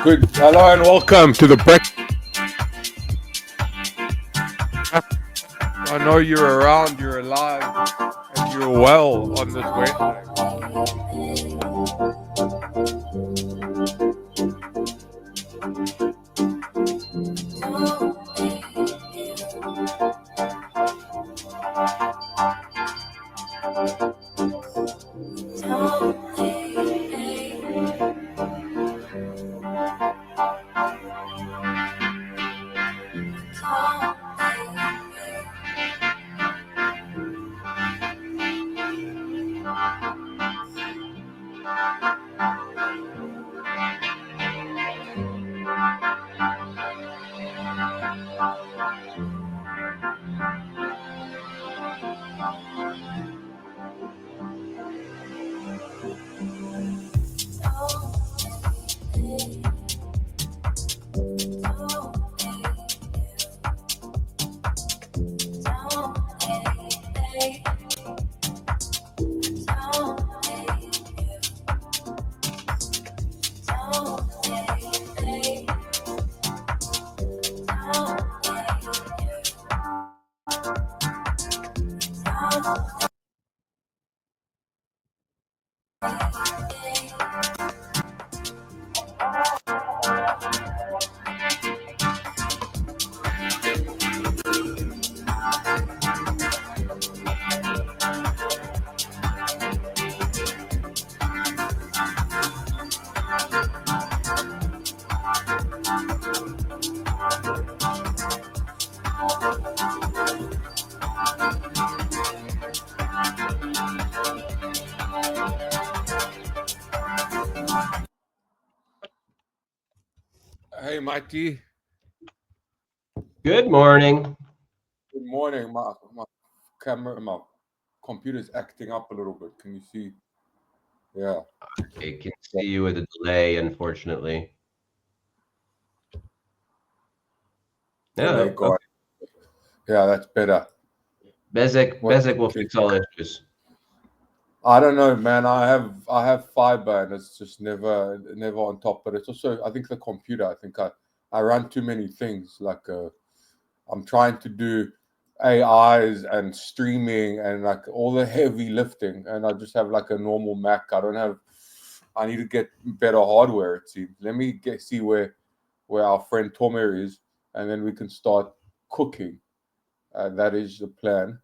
Good. Hello and welcome to the breakfast. I know you're around, you're alive, and you're well on this Wednesday. Hey, Mikey. Good morning. Good morning. My camera, my computer's acting up a little bit. Can you see? Yeah. I can see you with a delay, unfortunately. Delay going. Yeah, that's better. Bezek will fix all issues. I don't know, man. I have fiber and it's just never on top. But it's also, I think, the computer. I think I run too many things. Like I'm trying to do AIs and streaming and like all the heavy lifting, and I just have like a normal Mac. I need to get better hardware, it seems. Let me see where our friend Tomer is, and then we can start cooking. That is the plan.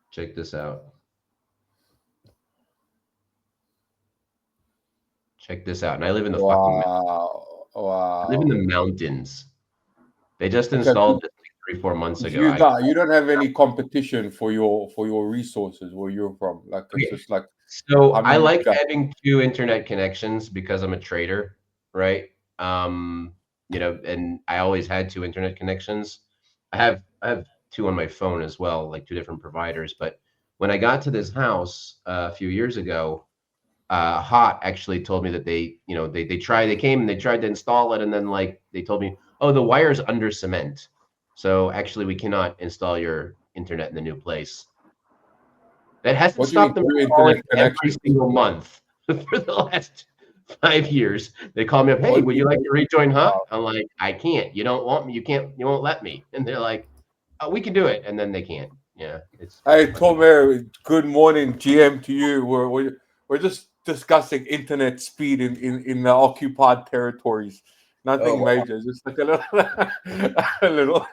Check this out. Check this out. And I live in the I live in the mountains. They just installed this like 3-4 months ago. You don't have any competition for your resources where you're from. Like it's just like, so I like having 2 internet connections because I'm a trader, right? You know, and I always had 2 internet connections. I have 2 on my phone as well, like 2 different providers. But when I got to this house a few years ago, Hot actually told me that they came and they tried to install it, and then like they told me, oh, the wire's under cement, so actually we cannot install your internet in the new place. That hasn't stopped them from calling every single month for the last 5 years. They call me up, hey, would you like to rejoin Hot? I'm like, I can't. You don't want me. You can't. You won't let me. And they're like, oh, we can do it, and then they can't. Yeah, it's. Hey, Tomer, good morning, GM to you. We're just discussing internet speed in the occupied territories. Oh, Nothing wow. major, just like a little, a little,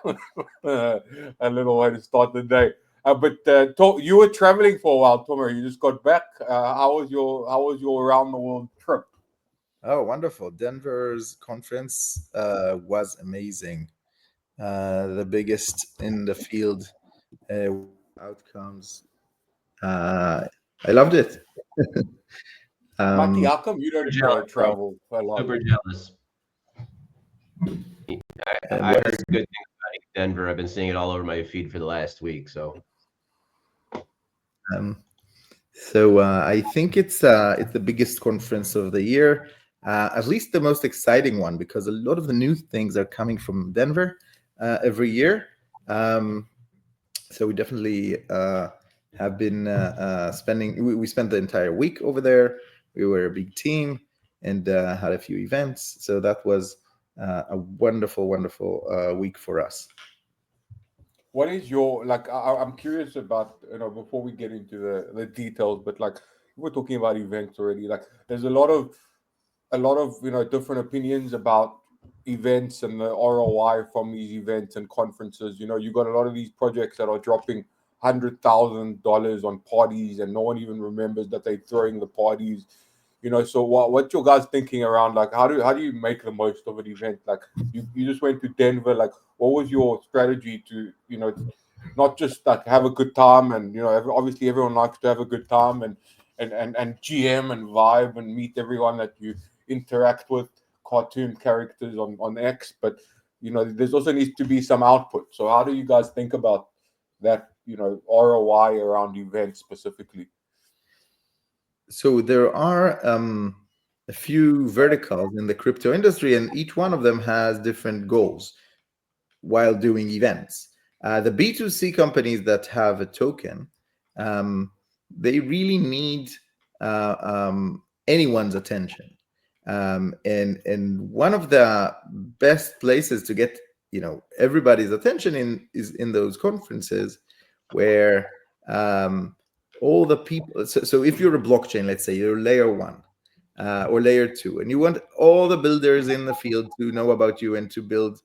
a little way to start the day. You were traveling for a while, Tomer. You just got back. How was your around the world trip? Oh, wonderful. Denver's conference was amazing. The biggest in the field, wonderful outcomes. Uh, I loved it. Mati, um, how come you don't Jealous, bro. travel a lot? Super jealous. I what heard is good things about Denver. I've been seeing it all over my feed for the last week. So um, I think it's the biggest conference of the year, at least the most exciting one, because a lot of the new things are coming from Denver every year. Um, so we definitely have been spending. We spent the entire week over there. We were a big team and had a few events. So that was a wonderful, wonderful week for us. What is your like? I'm curious about before we get into the details, but like we're talking about events already. Like, there's a lot of different opinions about events and the ROI from these events and conferences. You got a lot of these projects that are dropping $100,000 on parties, and no one even remembers that they're throwing the parties. So what your guys thinking around, like, how do you make the most of an event? Like, you just went to Denver. Like, what was your strategy to not just like have a good time, and obviously everyone likes to have a good time, and GM and vibe and meet everyone that you interact with, cartoon characters on X, but there's also needs to be some output. So how do you guys think about that, ROI around events specifically? So there are a few verticals in the crypto industry, and each one of them has different goals while doing events. The B2C companies that have a token, um, they really need anyone's attention. And one of the best places to get everybody's attention is in those conferences where all the people. So if you're a blockchain, let's say you're layer one or layer two, and you want all the builders in the field to know about you and to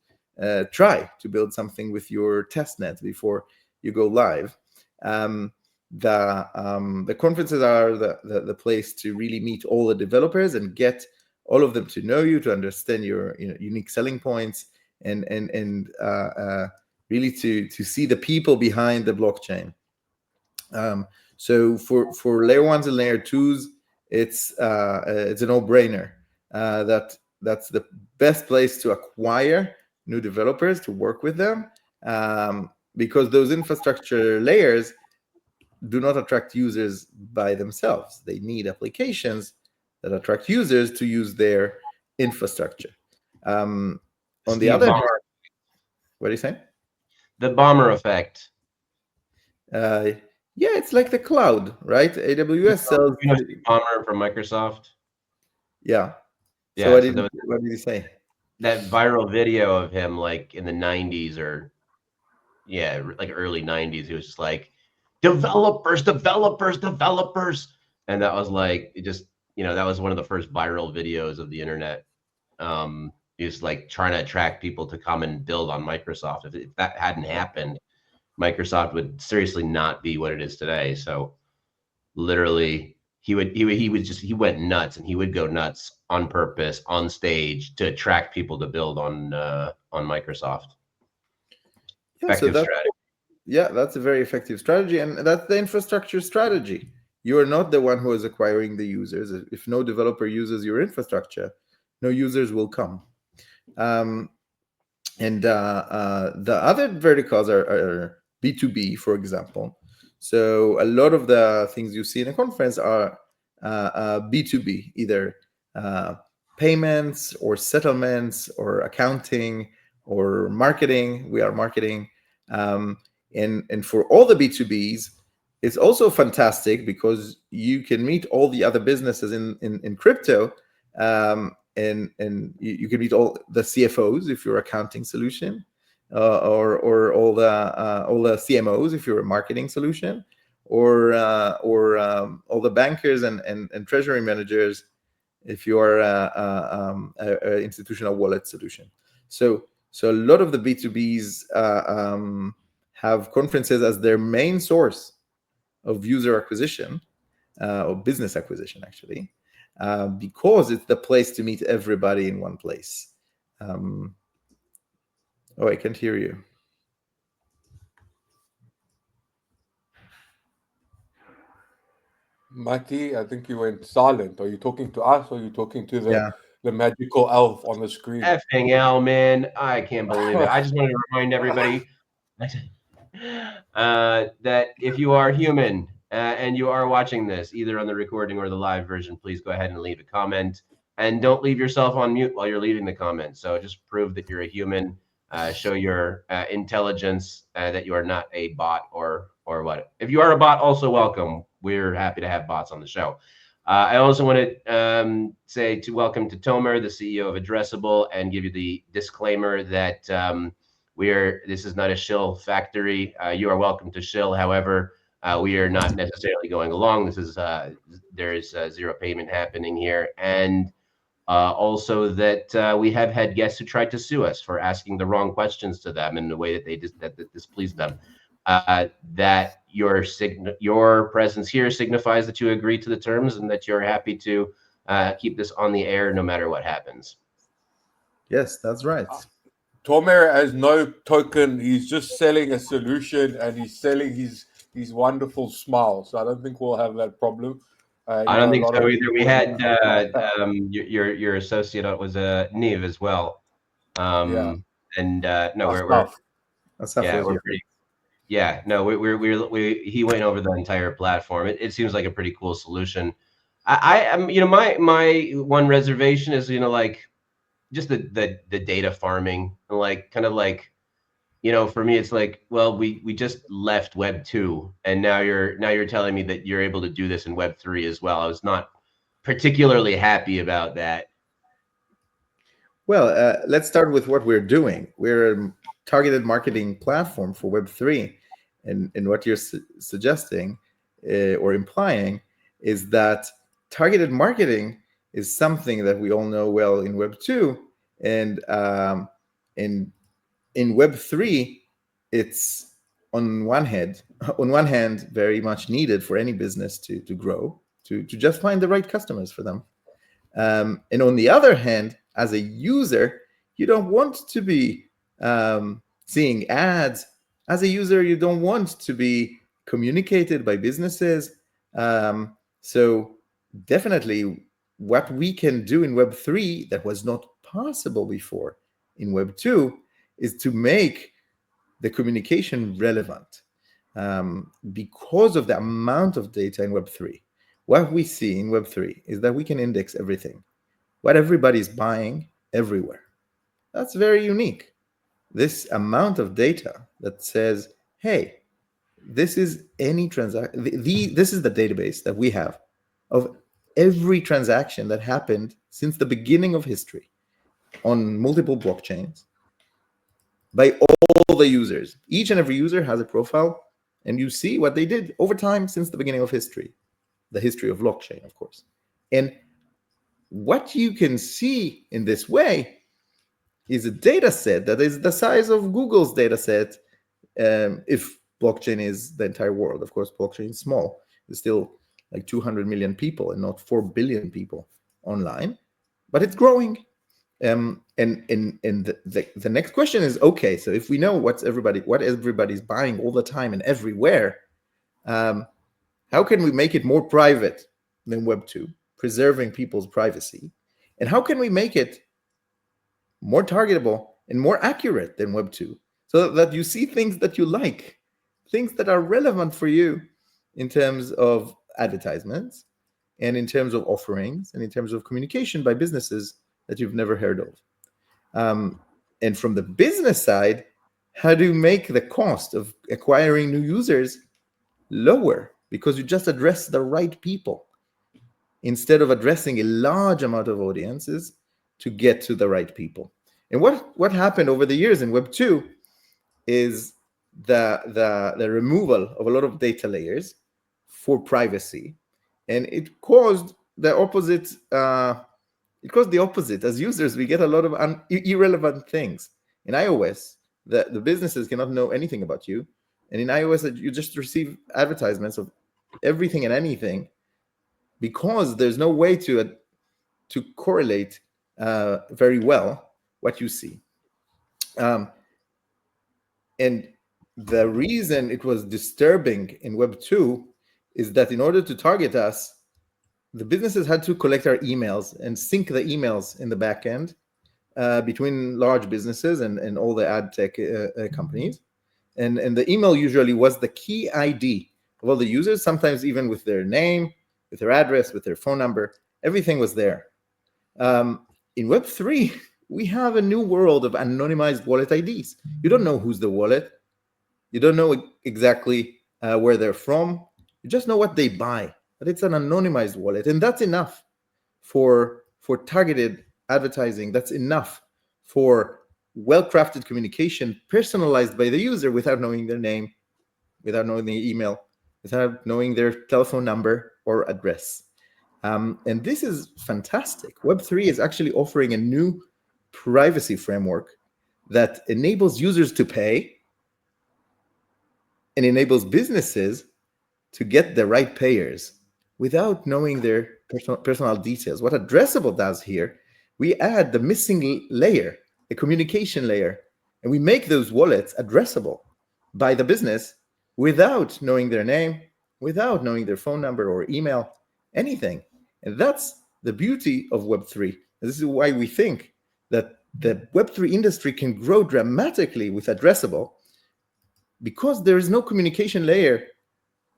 try to build something with your testnet before you go live. The conferences are the place to really meet all the developers and get all of them to know you, to understand your unique selling points, and really to see the people behind the blockchain. So for layer ones and layer twos, it's a no-brainer. That's the best place to acquire new developers, to work with them, because those infrastructure layers do not attract users by themselves. They need applications that attract users to use their infrastructure. On the Steve other hand, Ballmer, what do you say? the bomber effect. Uh, yeah, it's like the cloud, right? AWS sells. Steve Ballmer from Microsoft. Yeah. So Yeah, so there was what did you say? that viral video of him like in the 90s or like early 90s. He was just like, developers, developers, developers. And that was like, it just, that was one of the first viral videos of the internet. He was like trying to attract people to come and build on Microsoft. If that hadn't happened, Microsoft would seriously not be what it is today. So literally he went nuts, and he would go nuts on purpose on stage to attract people to build on Microsoft. Yeah, Effective strategy. that's a very effective strategy, and that's the infrastructure strategy. You are not the one who is acquiring the users. If no developer uses your infrastructure, no users will come. Um, and the other verticals are B2B, for example. So a lot of the things you see in a conference are B2B, either uh, payments or settlements or accounting or marketing. We are marketing. And for all the B2Bs, it's also fantastic because you can meet all the other businesses in crypto, and you can meet all the CFOs if you're accounting solution, or all the CMOs if you're a marketing solution, or all the bankers and treasury managers if you are an institutional wallet solution. So a lot of the B2Bs have conferences as their main source of user acquisition, or business acquisition, actually, because it's the place to meet everybody in one place. Oh, I can't hear you. Mati, I think you went silent. Are you talking to us or are you talking to the magical elf on the screen? Effing hell, man. I can't believe it. I just wanted to remind everybody that if you are human and you are watching this, either on the recording or the live version, please go ahead and leave a comment. And don't leave yourself on mute while you're leaving the comment. So just prove that you're a human. Show your intelligence, that you are not a bot or what. If you are a bot, also welcome. We're happy to have bots on the show. I also want to say to welcome to Tomer, the CEO of Addressable, and give you the disclaimer that this is not a shill factory. You are welcome to shill. However, we are not necessarily going along. There is zero payment happening here. And also that we have had guests who tried to sue us for asking the wrong questions to them in the way that displeased them. That your presence here signifies that you agree to the terms and that you're happy to keep this on the air no matter what happens. Yes, that's right. Tomer has no token. He's just selling a solution and he's selling his wonderful smile. So I don't think we'll have that problem. I don't think so either. We had your associate was Niv as well. Yeah. And no, we're pretty. Yeah, no, he went over the entire platform. It seems like a pretty cool solution. I am, my one reservation is, like just the data farming, like kind of like, for me, it's like, well, we just left Web 2, and now you're telling me that you're able to do this in Web 3 as well. I was not particularly happy about that. Well, let's start with what we're doing. We're a targeted marketing platform for Web 3. And what you're suggesting or implying is that targeted marketing is something that we all know well in Web 2. And in Web 3, it's on one hand, very much needed for any business to grow, to just find the right customers for them. And on the other hand, as a user, you don't want to be seeing ads. As a user, you don't want to be communicated by businesses. So definitely what we can do in Web 3 that was not possible before in Web 2 is to make the communication relevant because of the amount of data in Web 3. What we see in Web 3 is that we can index everything, what everybody's buying everywhere. That's very unique. This amount of data that says, hey, this is any transaction, this is the database that we have of every transaction that happened since the beginning of history on multiple blockchains by all the users. Each and every user has a profile, and you see what they did over time since the beginning of history, the history of blockchain, of course. And what you can see in this way is a data set that is the size of Google's data set. If blockchain is the entire world, of course, blockchain is small. There's still like 200 million people and not 4 billion people online, but it's growing. And the next question is, okay, so if we know what everybody's buying all the time and everywhere, how can we make it more private than Web 2, preserving people's privacy? And how can we make it more targetable and more accurate than Web 2, so that you see things that you like, things that are relevant for you in terms of advertisements and in terms of offerings and in terms of communication by businesses that you've never heard of. And from the business side, how do you make the cost of acquiring new users lower? Because you just address the right people instead of addressing a large amount of audiences to get to the right people. And what happened over the years in Web 2 is the removal of a lot of data layers for privacy. And it caused the opposite It goes the opposite. As users, we get a lot of irrelevant things. In iOS, the businesses cannot know anything about you. And in iOS, you just receive advertisements of everything and anything, because there's no way to correlate very well what you see. And the reason it was disturbing in Web 2 is that in order to target us, the businesses had to collect our emails and sync the emails in the back end between large businesses and all the ad tech companies. And the email usually was the key ID of all the users, sometimes even with their name, with their address, with their phone number. Everything was there. In Web3, we have a new world of anonymized wallet IDs. You don't know who's the wallet. You don't know exactly where they're from. You just know what they buy. But it's an anonymized wallet, and that's enough for targeted advertising. That's enough for well-crafted communication, personalized by the user without knowing their name, without knowing their email, without knowing their telephone number or address. And this is fantastic. Web3 is actually offering a new privacy framework that enables users to pay and enables businesses to get the right payers without knowing their personal details. What Addressable does here, we add the missing layer, the communication layer, and we make those wallets addressable by the business without knowing their name, without knowing their phone number or email, anything. And that's the beauty of Web3. This is why we think that the Web3 industry can grow dramatically with Addressable, because there is no communication layer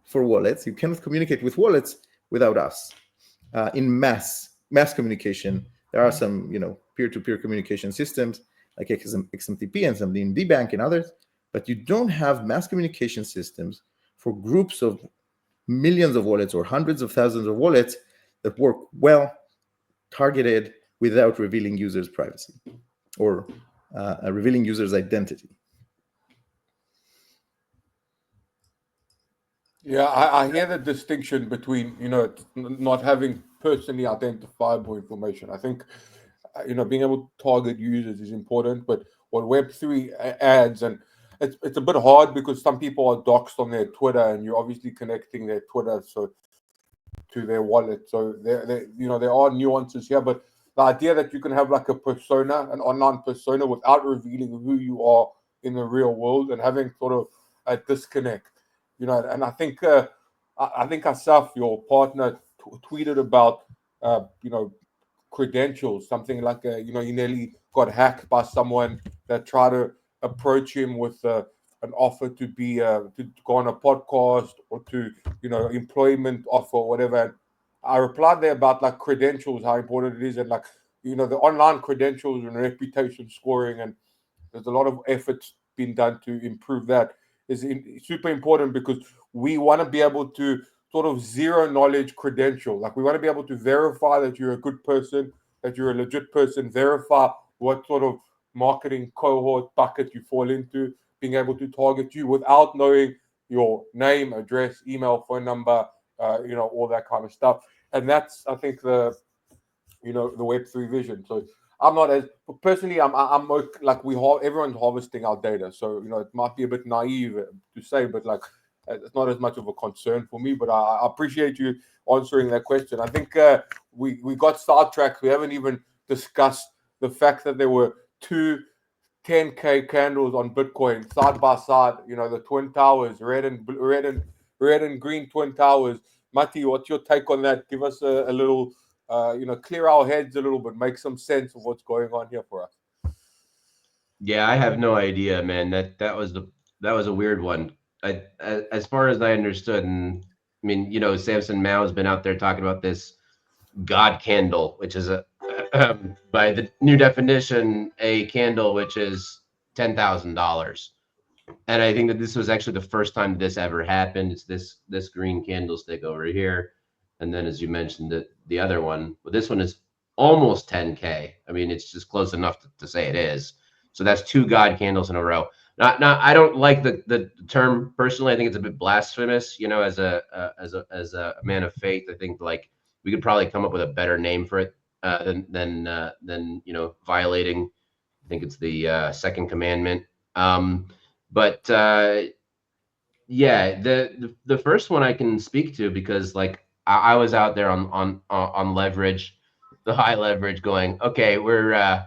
for wallets. You cannot communicate with wallets without us. In mass communication, there are some peer-to-peer communication systems like XMTP and some DND Bank and others, but you don't have mass communication systems for groups of millions of wallets or hundreds of thousands of wallets that work well, targeted, without revealing users' privacy or revealing users' identity. Yeah, I hear the distinction between, not having personally identifiable information. I think, being able to target users is important, but what Web3 adds, and it's a bit hard because some people are doxxed on their Twitter, and you're obviously connecting their Twitter to their wallet. So there are nuances here, but the idea that you can have like a persona, an online persona, without revealing who you are in the real world, and having sort of a disconnect. And I think Asaf, your partner, tweeted about credentials, something like he nearly got hacked by someone that tried to approach him with an offer to be to go on a podcast or to employment offer or whatever. And I replied there about like credentials, how important it is, and like the online credentials and reputation scoring, and there's a lot of efforts being done to improve that. Is super important because we want to be able to sort of zero knowledge credential. Like we want to be able to verify that you're a good person, that you're a legit person, verify what sort of marketing cohort bucket you fall into, being able to target you without knowing your name, address, email, phone number, all that kind of stuff. And that's, I think, the Web3 vision. So I'm not as personally. I'm like everyone's harvesting our data. So it might be a bit naive to say, but like it's not as much of a concern for me. But I appreciate you answering that question. I think we got sidetracked. We haven't even discussed the fact that there were two 10K candles on Bitcoin side by side. The twin towers, red and green twin towers. Mati, what's your take on that? Give us a little. Clear our heads a little bit, make some sense of what's going on here for us. Yeah, I have no idea, man. That was a weird one. As far as I understood, and I mean, Samson Mao has been out there talking about this God candle, which is by the new definition, a candle which is $10,000. And I think that this was actually the first time this ever happened. It's this green candlestick over here. And then, as you mentioned, the other one, well, this one is almost 10K. I mean, it's just close enough to say it is. So that's two God candles in a row. Now, I don't like the term personally. I think it's a bit blasphemous. As a man of faith, I think like we could probably come up with a better name for it. than violating. I think it's the second commandment. But yeah, the first one I can speak to, because like I was out there on leverage, the high leverage, going, okay, we're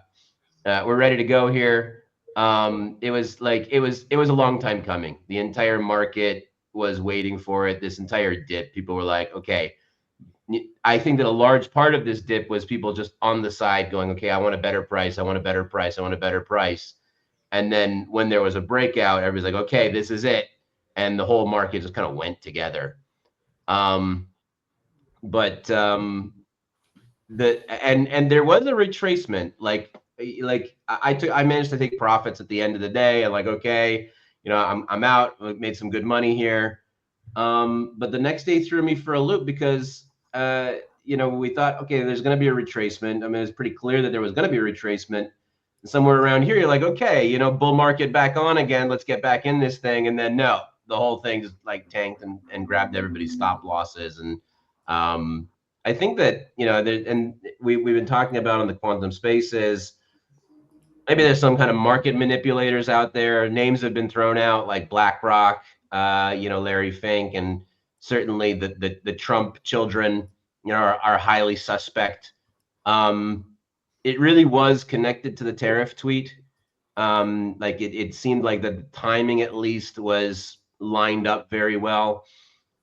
ready to go here. It was like it was a long time coming. The entire market was waiting for it. This entire dip, people were like, okay. I think that a large part of this dip was people just on the side going, okay, I want a better price. I want a better price. I want a better price. And then when there was a breakout, everybody's like, okay, this is it. And the whole market just kind of went together. But there was a retracement. Like I managed to take profits at the end of the day. I'm like, okay, I'm out. Made some good money here. But the next day threw me for a loop because we thought, okay, there's going to be a retracement. I mean, it's pretty clear that there was going to be a retracement. And somewhere around here, you're like, okay, bull market back on again. Let's get back in this thing. And then no, the whole thing just like tanked and grabbed everybody's stop losses. And I think that, and we've been talking about in the quantum spaces, maybe there's some kind of market manipulators out there. Names have been thrown out like BlackRock, Larry Fink, and certainly the Trump children, are highly suspect. It really was connected to the tariff tweet. Like it seemed like the timing at least was lined up very well.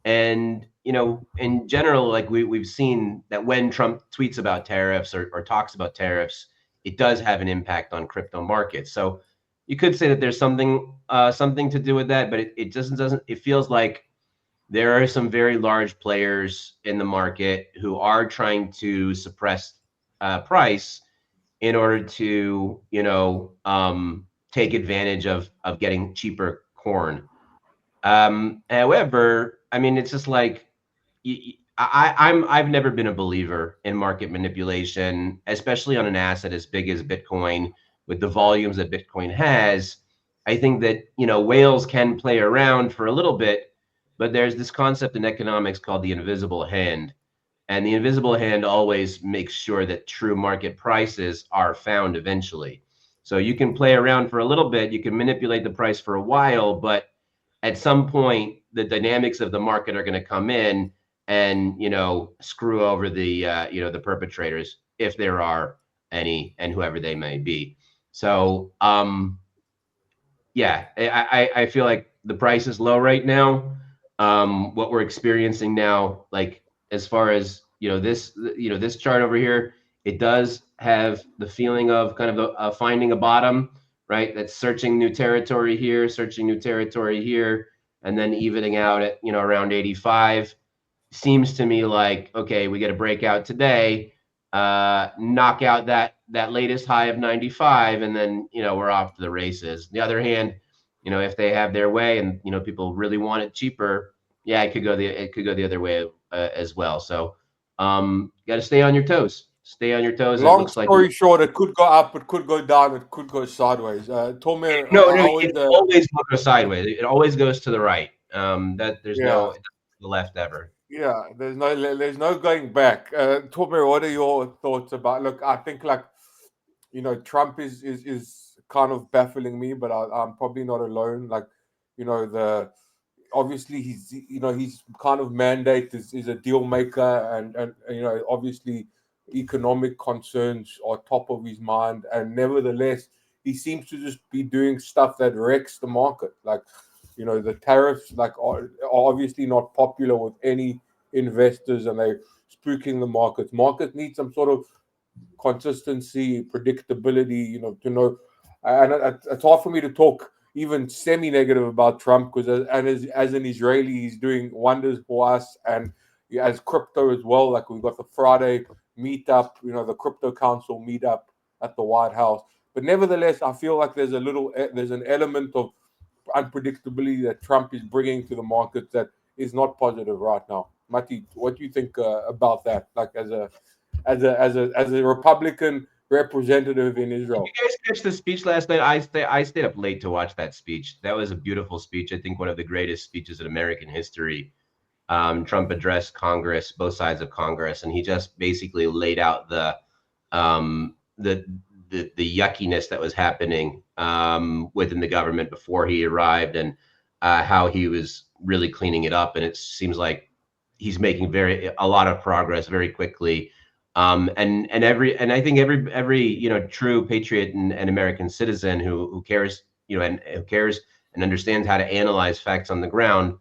And in general, like we've seen that when Trump tweets about tariffs or talks about tariffs, it does have an impact on crypto markets. So you could say that there's something to do with that, but it just doesn't. It feels like there are some very large players in the market who are trying to suppress price in order to take advantage of getting cheaper corn. However, I mean, it's just like I've never been a believer in market manipulation, especially on an asset as big as Bitcoin with the volumes that Bitcoin has. I think that whales can play around for a little bit, but there's this concept in economics called the invisible hand, and the invisible hand always makes sure that true market prices are found eventually. So you can play around for a little bit, you can manipulate the price for a while, but at some point the dynamics of the market are going to come in and screw over the the perpetrators, if there are any, and whoever they may be. So yeah, I feel like the price is low right now. What we're experiencing now, like as far as this chart over here, it does have the feeling of kind of finding a bottom, right? That's searching new territory here, searching new territory here, and then evening out at around 85. Seems to me like, okay, we get a breakout today, knock out that latest high of 95, and then we're off to the races. On the other hand, if they have their way and people really want it cheaper, yeah, it could go the other way as well. So got to stay on your toes. Stay on your toes. Long story short, it could go up, it could go down, it could go sideways. Tomer, it always goes sideways. It always goes to the right. That there's no the left ever. Yeah, there's no going back. Tomer, what are your thoughts about? Look, I think like Trump is kind of baffling me, but I'm probably not alone. Like obviously his kind of mandate is a deal maker, and obviously economic concerns are top of his mind, and nevertheless he seems to just be doing stuff that wrecks the market. Like the tariffs like are obviously not popular with any investors, and they're spooking the markets. Markets need some sort of consistency, predictability, to know. And it's hard for me to talk even semi-negative about Trump, because as an Israeli, he's doing wonders for us, and as crypto as well. Like we've got the Friday meetup, the Crypto Council meetup at the White House. But nevertheless, I feel like there's an element of unpredictability that Trump is bringing to the market that is not positive right now. Mati, what do you think about that? Like as a Republican representative in Israel. Did you guys catch the speech last night? I stayed up late to watch that speech. That was a beautiful speech. I think one of the greatest speeches in American history. Trump addressed Congress, both sides of Congress, and he just basically laid out the the yuckiness that was happening within the government before he arrived, and how he was really cleaning it up. And it seems like he's making a lot of progress very quickly. And I think every true patriot and American citizen who cares, and who cares and understands how to analyze facts on the ground,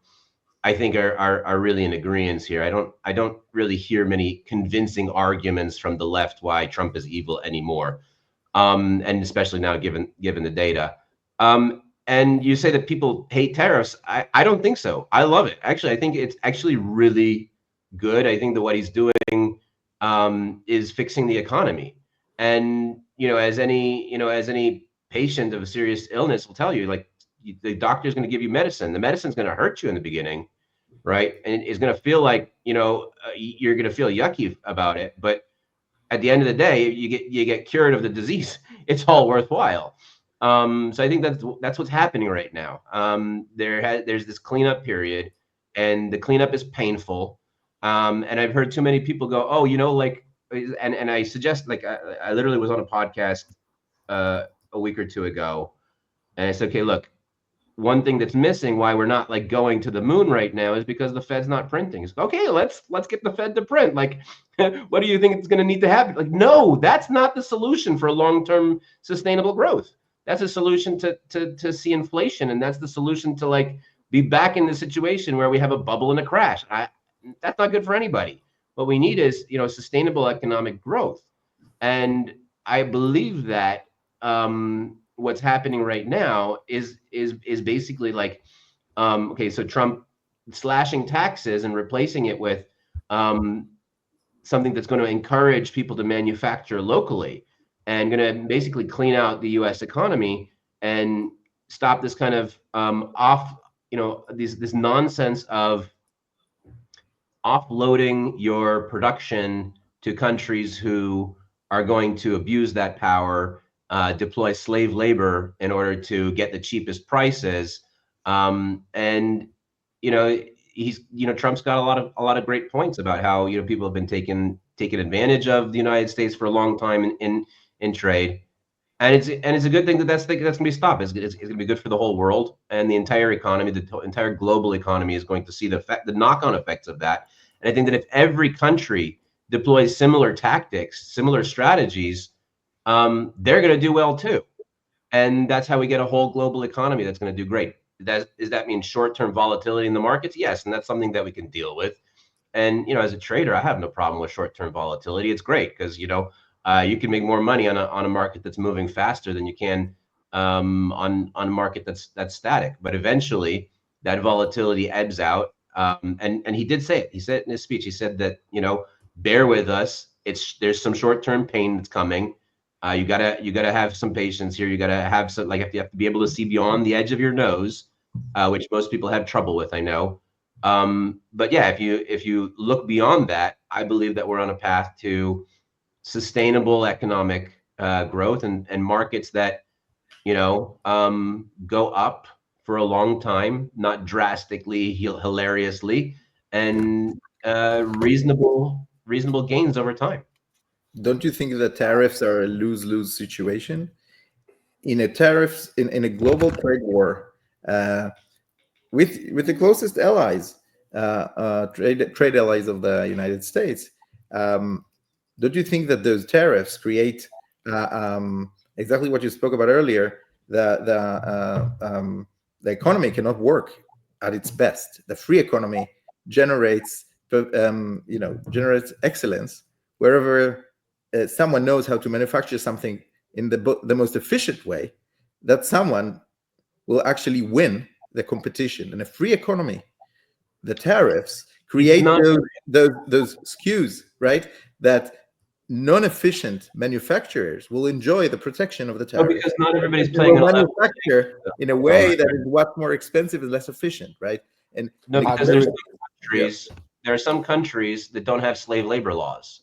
I think are really in agreement here. I don't really hear many convincing arguments from the left why Trump is evil anymore, and especially now given the data. And you say that people hate tariffs. I don't think so. I love it. Actually, I think it's actually really good. I think that what he's doing is fixing the economy. And as any patient of a serious illness will tell you, like, the doctor's going to give you medicine. The medicine's going to hurt you in the beginning, right? And it's going to feel like you're going to feel yucky about it. But at the end of the day, you get cured of the disease. It's all worthwhile. So I think that's what's happening right now. There's this cleanup period, and the cleanup is painful. And I've heard too many people go, oh, like, and I suggest, like, I literally was on a podcast a week or two ago, and I said, okay, look, one thing that's missing, why we're not, like, going to the moon right now, is because the Fed's not printing. It's okay, let's get the Fed to print. Like, what do you think is going to need to happen? Like, no, that's not the solution for long-term sustainable growth. That's a solution to see inflation, and that's the solution to, like, be back in the situation where we have a bubble and a crash. That's not good for anybody. What we need is sustainable economic growth, and I believe that what's happening right now is basically like, okay, so Trump slashing taxes and replacing it with something that's going to encourage people to manufacture locally, and going to basically clean out the U.S. economy and stop this kind of this nonsense of offloading your production to countries who are going to abuse that power, deploy slave labor in order to get the cheapest prices. And Trump's got a lot of great points about how people have been taking advantage of the United States for a long time in trade. And it's a good thing that's going to be stopped. It's going to be good for the whole world, and the entire economy, the entire global economy is going to see the knock-on effects of that. And I think that if every country deploys similar tactics, similar strategies, they're going to do well too. And that's how we get a whole global economy that's going to do great. Does that mean short-term volatility in the markets? Yes, and that's something that we can deal with. And as a trader, I have no problem with short-term volatility. It's great because you can make more money on a market that's moving faster than you can on a market that's static. But eventually, that volatility ebbs out. And he did say it. He said it in his speech. He said that bear with us. There's some short-term pain that's coming. You gotta have some patience here. You gotta have some, like, you have to be able to see beyond the edge of your nose, which most people have trouble with, I know. But yeah, if you look beyond that, I believe that we're on a path to sustainable economic growth and markets that go up for a long time, not drastically, hilariously, and reasonable gains over time. Don't you think that tariffs are a lose-lose situation? In a global trade war, with the closest allies, trade allies of the United States, don't you think that those tariffs create exactly what you spoke about earlier? The economy cannot work at its best. The free economy generates excellence wherever someone knows how to manufacture something in the most efficient way. That someone will actually win the competition. In a free economy, the tariffs create those skews, right? That non-efficient manufacturers will enjoy the protection of the tariff. Because not everybody's playing on manufacture in a way that is what's more expensive and less efficient, right? And no, because there are some countries that don't have slave labor laws.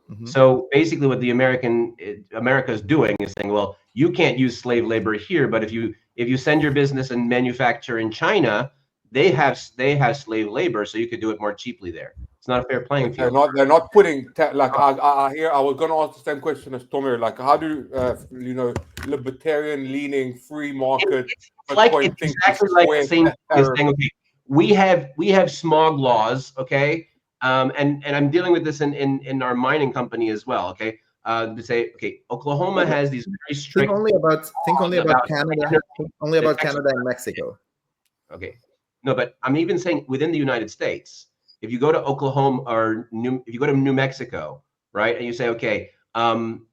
Mm-hmm. So basically, what America is doing is saying, well, you can't use slave labor here, but if you send your business and manufacture in China, they have slave labor, so you could do it more cheaply there. It's not a fair playing field. They're not putting like I hear. I was going to ask the same question as Tomer. Like, how do libertarian leaning free market Bitcoin It's exactly like the same thing as saying, okay, we have smog laws, okay, and I'm dealing with this in our mining company as well, okay. To say, okay, Oklahoma has these very strict. Think only about Canada. Think only about Canada and Mexico. Okay, no, but I'm even saying within the United States, if you go to Oklahoma or if you go to New Mexico, right, and you say, okay,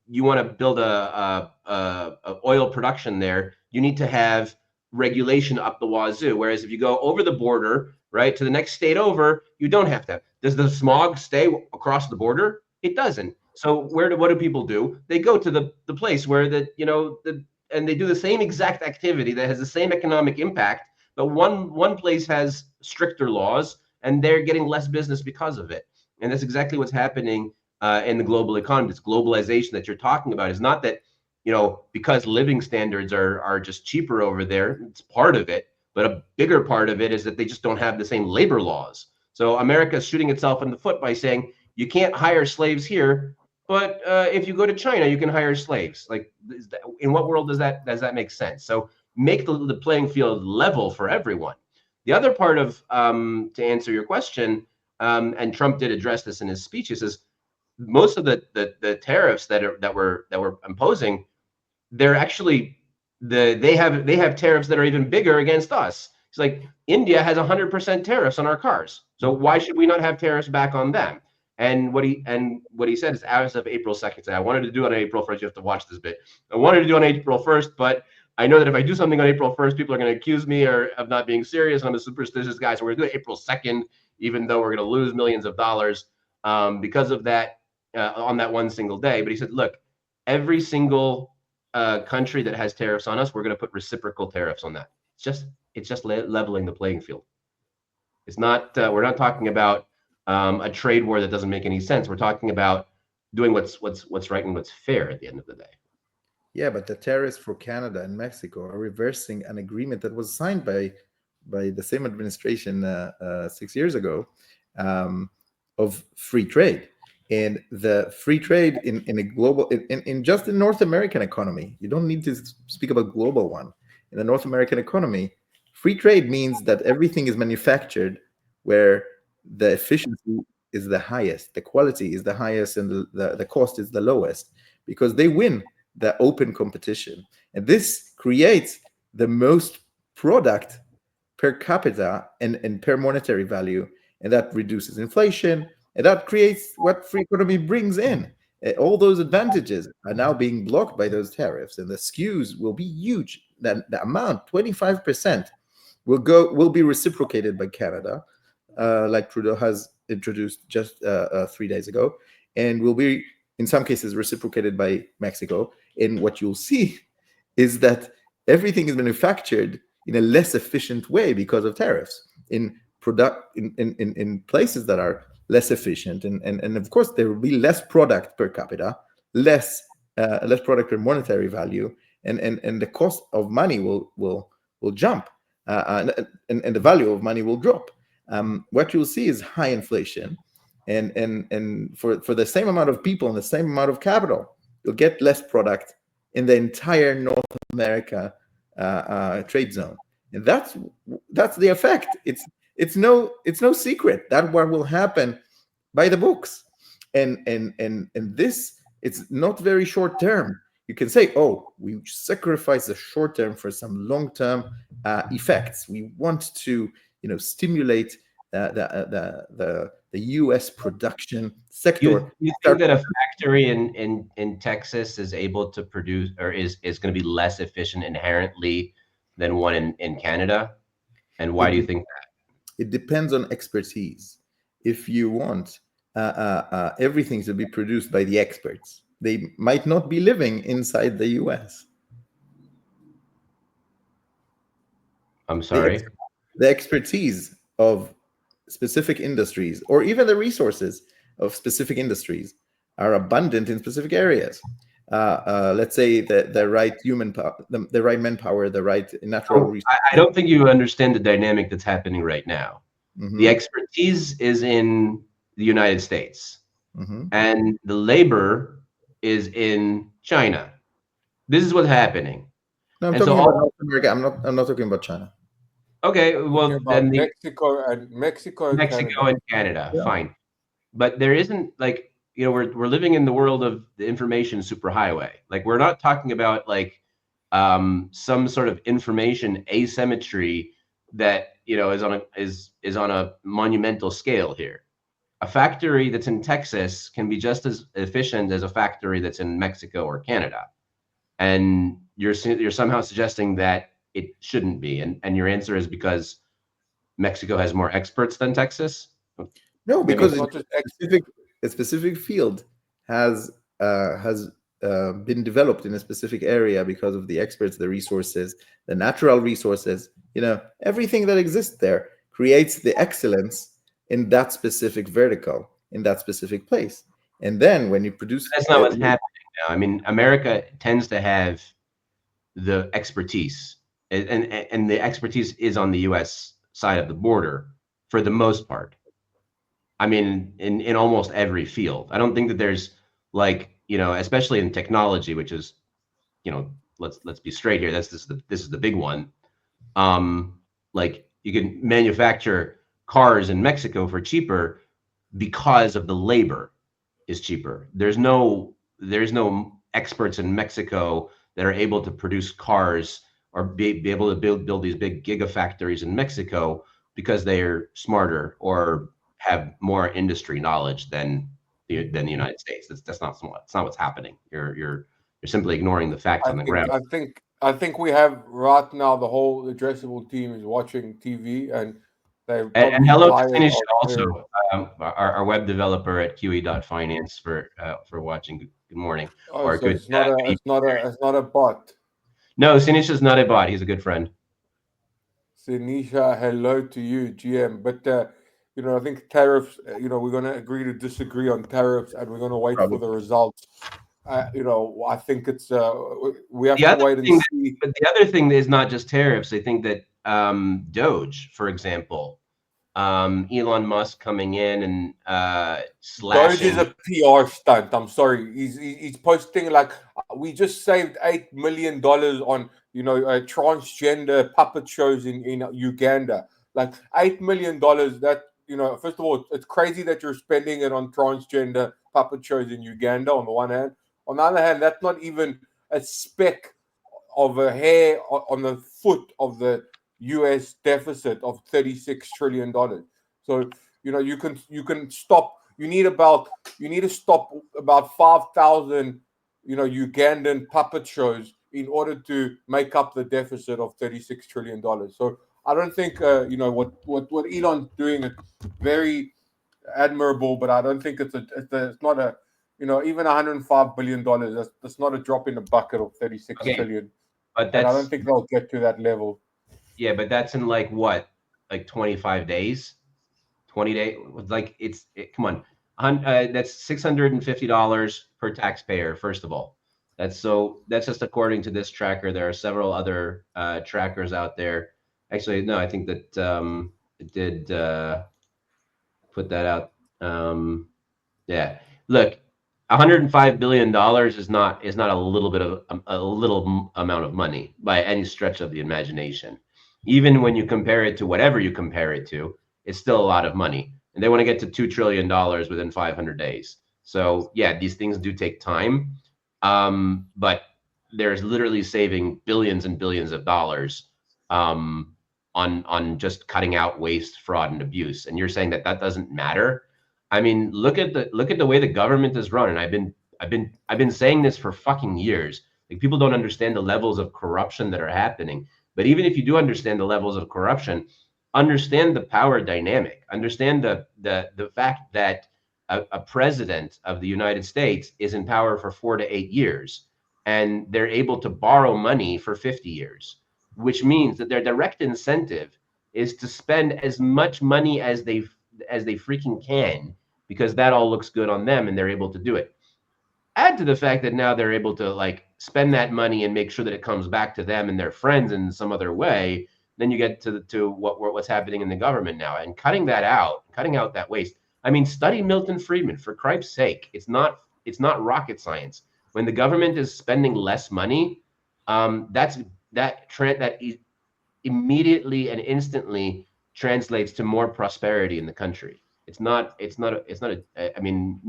you want to build a oil production there, you need to have regulation up the wazoo. Whereas if you go over the border, right, to the next state over, you don't have to. Does the smog stay across the border? It doesn't. So what do people do? They go to the place where and they do the same exact activity that has the same economic impact, but one place has stricter laws and they're getting less business because of it. And that's exactly what's happening in the global economy. This globalization that you're talking about is not that, because living standards are just cheaper over there. It's part of it, but a bigger part of it is that they just don't have the same labor laws. So America is shooting itself in the foot by saying you can't hire slaves here, but if you go to China, you can hire slaves. Like, in what world does that make sense? So make the playing field level for everyone. The other part of, to answer your question, and Trump did address this in his speech, he says most of the tariffs that we're imposing, they're actually they have tariffs that are even bigger against us. It's like India has 100% tariffs on our cars, so why should we not have tariffs back on them? And what he said is, as of April 2nd, I wanted to do it on April 1st. You have to watch this bit. I wanted to do it on April 1st, but I know that if I do something on April 1st, people are going to accuse me of not being serious. And I'm a superstitious guy, so we're going to do it April 2nd, even though we're going to lose millions of dollars because of that on that one single day. But he said, look, every single country that has tariffs on us, we're going to put reciprocal tariffs on that. It's just leveling the playing field. It's not. We're not talking about a trade war that doesn't make any sense. We're talking about doing what's right and what's fair at the end of the day. Yeah, but the tariffs for Canada and Mexico are reversing an agreement that was signed by the same administration 6 years ago of free trade. And the free trade in a global, in just the North American economy, you don't need to speak about global one. In the North American economy, free trade means that everything is manufactured where the efficiency is the highest, the quality is the highest, and the cost is the lowest, because they win the open competition. And this creates the most product per capita and per monetary value, and that reduces inflation, and that creates what free economy brings in. All those advantages are now being blocked by those tariffs, and the skews will be huge. The amount, 25%, will be reciprocated by Canada, like Trudeau has introduced just 3 days ago, and will be in some cases reciprocated by Mexico. And what you'll see is that everything is manufactured in a less efficient way because of tariffs in places that are less efficient, and of course there will be less product per capita, less product per monetary value, and the cost of money will jump, and the value of money will drop. What you'll see is high inflation, and for the same amount of people and the same amount of capital, you'll get less product in the entire North America trade zone, and that's the effect. It's no secret that what will happen by the books, and this, it's not very short term. You can say, oh, we sacrifice the short term for some long term effects. We want to stimulate the U.S. production sector. You think that a factory in Texas is able to produce, or is going to be less efficient inherently than one in Canada? And why do you think that? It depends on expertise. If you want everything to be produced by the experts, they might not be living inside the U.S. I'm sorry? The expertise of specific industries, or even the resources of specific industries, are abundant in specific areas. Let's say the right human power, the right manpower, the right natural resources. I don't think you understand the dynamic that's happening right now. Mm-hmm. The expertise is in the United States, Mm-hmm. and the labor is in China. This is what's happening. No, I'm And so talking about all, North America. I'm not talking about China. okay, Talking well about then the Mexico and Mexico Canada. and Canada, Yeah. fine. But there isn't like, we're living in the world of the information superhighway. Like we're not talking about like some sort of information asymmetry that is on a monumental scale here. A factory that's in Texas can be just as efficient as a factory that's in Mexico or Canada. And you're somehow suggesting that it shouldn't be. And your answer is because Mexico has more experts than Texas? No, Maybe. because It's not just a specific field has been developed in a specific area because of the experts, the resources, the natural resources. Everything that exists there creates the excellence in that specific vertical, in that specific place. And then when you produce, That's not what's happening now. I mean, America tends to have the expertise, and the expertise is on the U.S. side of the border for the most part. I mean, in almost every field. I don't think that there's like, especially in technology, which is, let's be straight here. This is the big one. Like you can manufacture cars in Mexico for cheaper because of the labor is cheaper. There's no experts in Mexico that are able to produce cars or be able to build these big gigafactories in Mexico because they're smarter or have more industry knowledge than the United States. That's not what's happening. You're simply ignoring the facts I on the think ground. I think I think we have right now the whole addressable team is watching TV and they're And probably hello to tired Finish of also, hearing. our web developer at QE.finance for watching. Good morning Oh, or so good it's not a evening. it's not a bot. No, Sinish is not a bot. He's a good friend. Sinisha, hello to you, GM. But I think tariffs. We're going to agree to disagree on tariffs, and we're going to wait for probably. the results. I think it's we have The to other wait and thing, see. but the other thing is not just tariffs. I think that Doge, for example, Elon Musk coming in and Doge is slashing. a PR stunt. I'm sorry. He's posting like we just saved $8 million on transgender puppet shows in Uganda. Like $8 million. That first of all, it's crazy that you're spending it on transgender puppet shows in Uganda. On the one hand, on the other hand, that's not even a speck of a hair on the foot of the U.S. deficit of $36 trillion. So you can stop. You need to stop about 5,000 Ugandan puppet shows in order to make up the deficit of $36 trillion. So I don't think what Elon's doing is very admirable, but I don't think it's not a even $105 billion. That's not a drop in the bucket of 36 Okay, trillion, but and I don't think they'll get to that level. but that's in like what, like 25 days, 20 days. Like come on, that's $650 per taxpayer. First of all, that's just according to this tracker. There are several other trackers out there. Actually, no, I think that it did put that out. Yeah, look, $105 billion is not a little bit of a little amount of money by any stretch of the imagination. Even when you compare it to whatever you compare it to, it's still a lot of money. And they want to get to $2 trillion within 500 days. So yeah, these things do take time, but there's literally saving billions and billions of dollars on just cutting out waste, fraud, and abuse. And you're saying that doesn't matter? I mean, look at the way the government is run, and I've been saying this for fucking years. Like people don't understand the levels of corruption that are happening. But even if you do understand the levels of corruption, understand the power dynamic. Understand the fact that a president of the United States is in power for 4 to 8 years, and they're able to borrow money for 50 years, which means that their direct incentive is to spend as much money as they freaking can, because that all looks good on them and they're able to do it. Add to the fact that now they're able to like spend that money and make sure that it comes back to them and their friends in some other way. Then you get to what's happening in the government now, and cutting out that waste. I mean, study Milton Friedman, for Christ's sake. It's not rocket science. When the government is spending less money, that trend that immediately and instantly translates to more prosperity in the country. It's not I mean,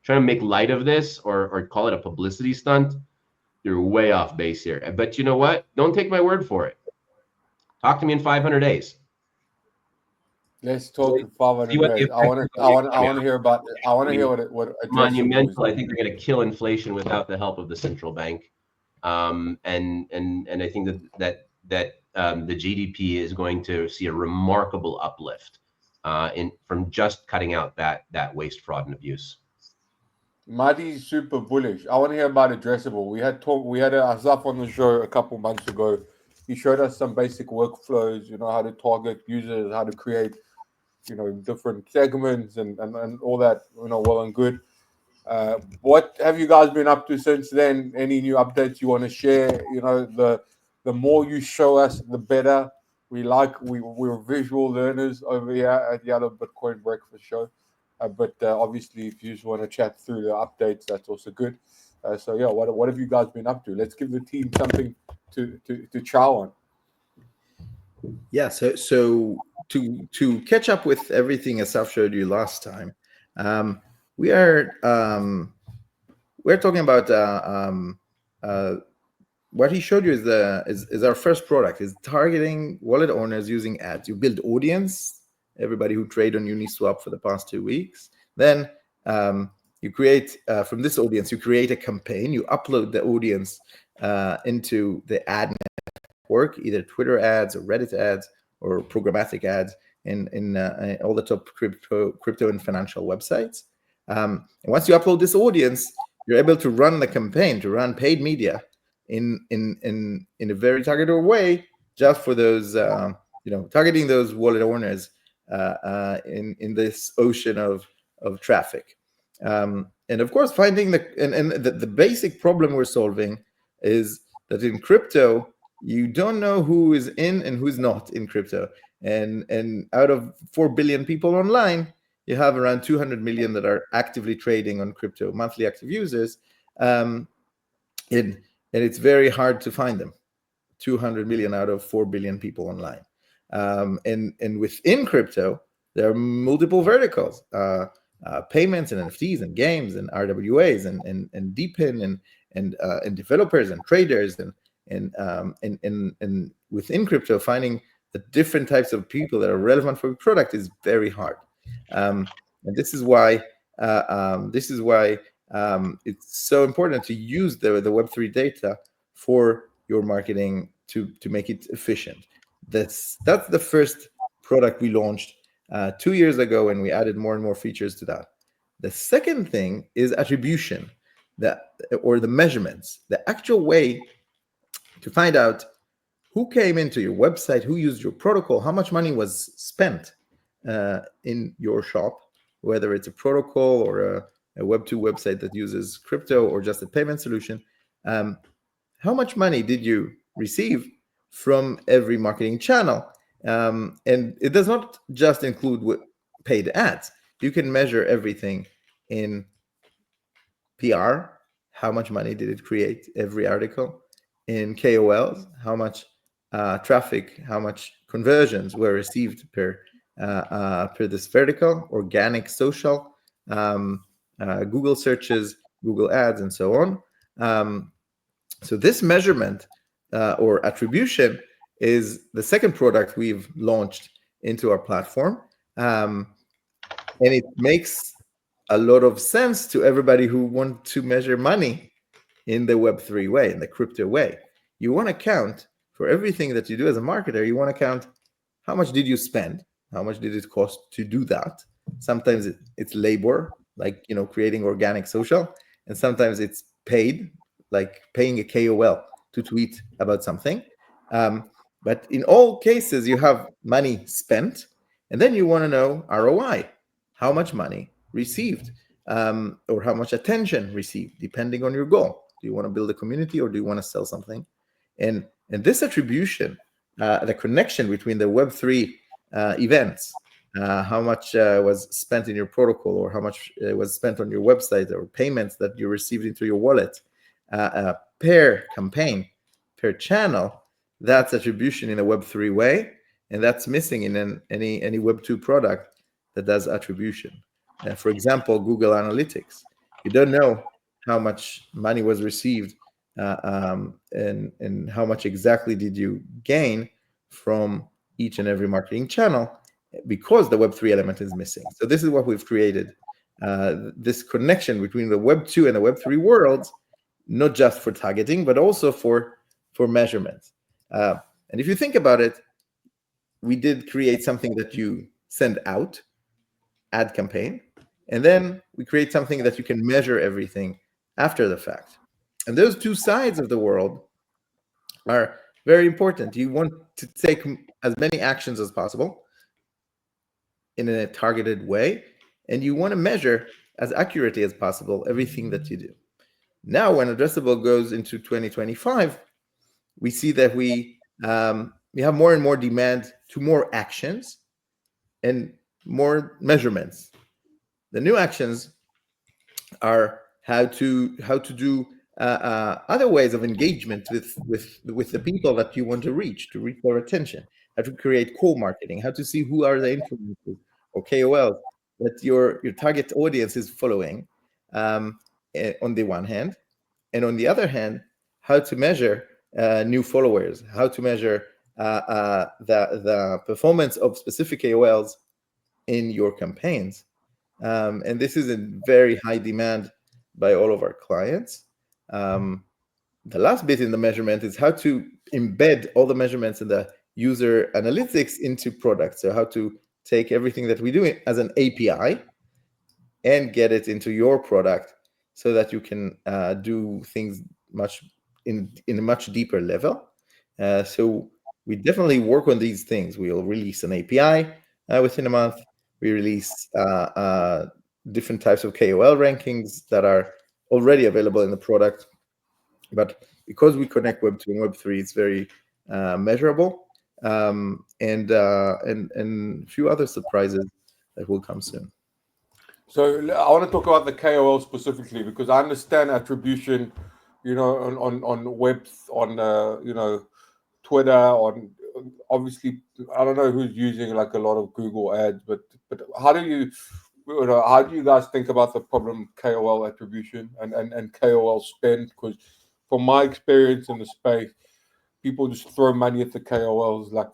trying to make light of this or call it a publicity stunt. You're way off base here. But you know what? Don't take my word for it. Talk to me in 500 days. Let's talk in 500 See what the days. I want to hear about. I want to hear what Addressable is monumental. I doing. think they're going to kill inflation without the help of the central bank. And I think that the GDP is going to see a remarkable uplift from just cutting out that waste, fraud, and abuse. Marty's super bullish. I want to hear about Addressable. We had Asaf on the show a couple months ago. He showed us some basic workflows, how to target users, how to create, different segments and all that, well and good. What have you guys been up to since then? Any new updates you want to share? The more you show us, the better. We're visual learners over here at Yalla Bitcoin Breakfast Show. But obviously, if you just want to chat through the updates, that's also good. So yeah, what have you guys been up to? Let's give the team something to chow on. Yeah. So to catch up with everything Asaf showed you last time, we're talking about what he showed you is our first product, is targeting wallet owners using ads. You build audience, everybody who trade on Uniswap for the past 2 weeks. Then you create from this audience, you create a campaign. You upload the audience into the ad network, either Twitter ads or Reddit ads or programmatic ads in all the top crypto and financial websites. And once you upload this audience, you're able to run the campaign, to run paid media in a very targeted way, just for those targeting those wallet owners in this ocean of traffic. And of course, finding the basic problem we're solving is that in crypto, you don't know who is in and who's not in crypto. And out of 4 billion people online, you have around 200 million that are actively trading on crypto, monthly active users. And it's very hard to find them. 200 million out of 4 billion people online. And within crypto, there are multiple verticals, payments and NFTs and games and RWAs and DePIN and developers and traders and within crypto, finding the different types of people that are relevant for your product is very hard. And this is why it's so important to use the Web3 data for your marketing to make it efficient. That's the first product we launched 2 years ago, and we added more and more features to that. The second thing is attribution, or the measurements, the actual way to find out who came into your website, who used your protocol, how much money was spent in your shop, whether it's a protocol or a Web2 website that uses crypto or just a payment solution. How much money did you receive from every marketing channel? And it does not just include paid ads. You can measure everything in PR. How much money did it create every article? In KOLs, how much traffic, how much conversions were received per this vertical, organic, social, Google searches, Google ads, and so on. So this measurement or attribution is the second product we've launched into our platform. And it makes a lot of sense to everybody who wants to measure money in the Web3 way, in the crypto way. You want to count for everything that you do as a marketer. You want to count how much did you spend, how much did it cost to do that. Sometimes it's labor, like creating organic social, and sometimes it's paid, like paying a KOL to tweet about something. But in all cases, you have money spent, and then you want to know ROI, how much money received, or how much attention received, depending on your goal. Do you want to build a community, or do you want to sell something? And this attribution, the connection between the Web3 events how much was spent in your protocol, or how much was spent on your website, or payments that you received into your wallet per campaign, per channel. That's attribution in a Web3 way, and that's missing in any Web2 product that does attribution. For example, Google Analytics. You don't know how much money was received and how much exactly did you gain from each and every marketing channel, because the Web3 element is missing. So this is what we've created, this connection between the Web2 and the Web3 worlds, not just for targeting, but also for measurement. And if you think about it, we did create something that you send out, ad campaign, and then we create something that you can measure everything after the fact. And those two sides of the world are very important. You want to take as many actions as possible in a targeted way, and you want to measure as accurately as possible everything that you do. Now, when Addressable goes into 2025, we see that we have more and more demand to more actions and more measurements. The new actions are how to do other ways of engagement with the people that you want to reach their attention, how to create co-marketing, how to see who are the influencers or KOLs that your target audience is following, on the one hand, and on the other hand, how to measure new followers, how to measure the performance of specific KOLs in your campaigns. And this is in very high demand by all of our clients. The last bit in the measurement is how to embed all the measurements in the user analytics into products. So how to take everything that we do as an API and get it into your product, so that you can do things in a much deeper level. So we definitely work on these things. We'll release an API within a month. We release different types of KOL rankings that are already available in the product. But because we connect Web2 and Web3, it's very measurable, and a few other surprises that will come soon. So I want to talk about the KOL specifically, because I understand attribution, on web, on Twitter, on obviously I don't know who's using like a lot of Google ads, but how do you guys think about the problem KOL attribution and KOL spend? Because from my experience in the space, people just throw money at the KOLs. Like,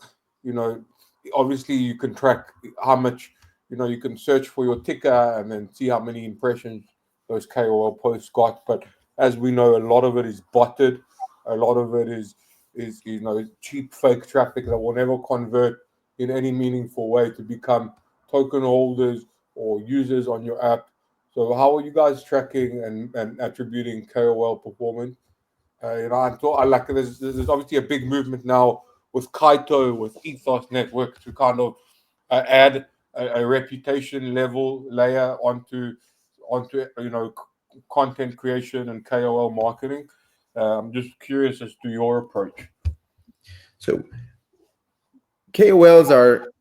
obviously you can track how much, you can search for your ticker and then see how many impressions those KOL posts got. But as we know, a lot of it is botted. A lot of it is cheap fake traffic that will never convert in any meaningful way to become token holders or users on your app. So how are you guys tracking and attributing KOL performance? I thought I like there's obviously a big movement now with Kaito, with Ethos Network, to kind of add a reputation level layer onto content creation and KOL marketing. I'm just curious as to your approach. So KOLs are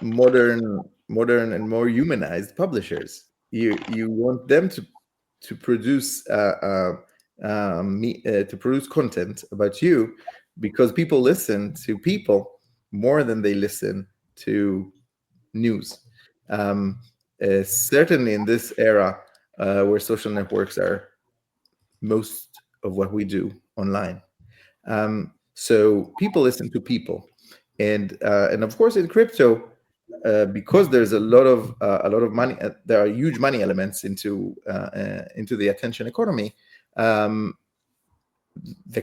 modern and more humanized publishers. You want them to produce to produce content about you, because people listen to people more than they listen to news. Certainly in this era, where social networks are most of what we do online. So people listen to people, and of course in crypto, because there's a lot of money, there are huge money elements into the attention economy. The